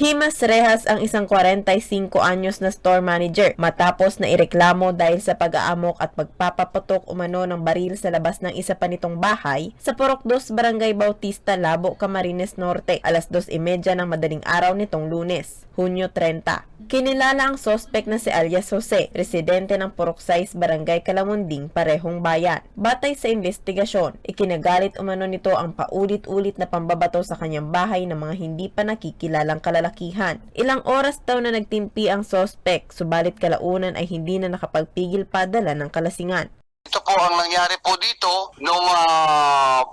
Himas rehas ang isang 45 anyos na store manager matapos na ireklamo dahil sa pag-aamok at pagpapaputok umano ng baril sa labas ng isa pa nitong bahay sa Purok 2, Barangay Bautista, Labo, Camarines Norte, alas 2:30 ng madaling araw nitong Lunes, Hunyo 30. Kinilala ang sospek na si alias Jose, residente ng Purok 6, Barangay Calamunding, parehong bayan. Batay sa investigasyon, ikinagalit umano nito ang paulit-ulit na pambabato sa kanyang bahay ng mga hindi pa nakikilalang kalalakihan. Ilang oras daw na nagtimpi ang sospek, subalit kalaunan ay hindi na nakapagpigil pa dala ng kalasingan. Ito po ang nangyari po dito nung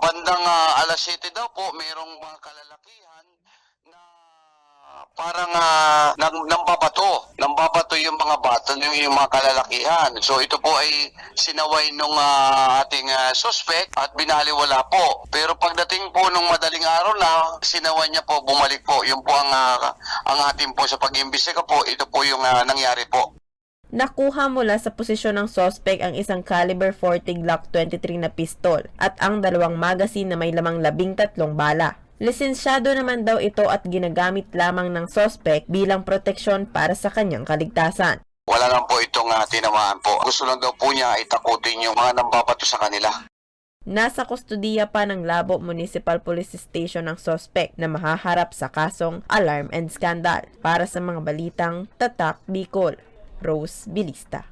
bandang alas 7 daw po, mayroong mga kalalakihan na parang nambabato yung mga bata, yung mga kalalakihan. So ito po ay sinaway nung ating suspect at binaliwala po. Pero pagdating po nung madaling araw na, sinaway niya po, bumalik po. Yun po ang ating po sa pag-imbestiga po, ito po yung nangyari po. Nakuha mula sa posisyon ng sospek ang isang caliber 40 Glock 23 na pistol at ang dalawang magasin na may lamang 13 bala. Lisensyado naman daw ito at ginagamit lamang ng sospek bilang proteksyon para sa kanyang kaligtasan. Wala lang po itong tinamaan po. Gusto lang daw po niya itakutin yung mga nambabato sa kanila. Nasa kustudiya pa ng Labo Municipal Police Station ang sospek na mahaharap sa kasong alarm and scandal. Para sa mga balitang Tatak Bicol, Rose Bilista.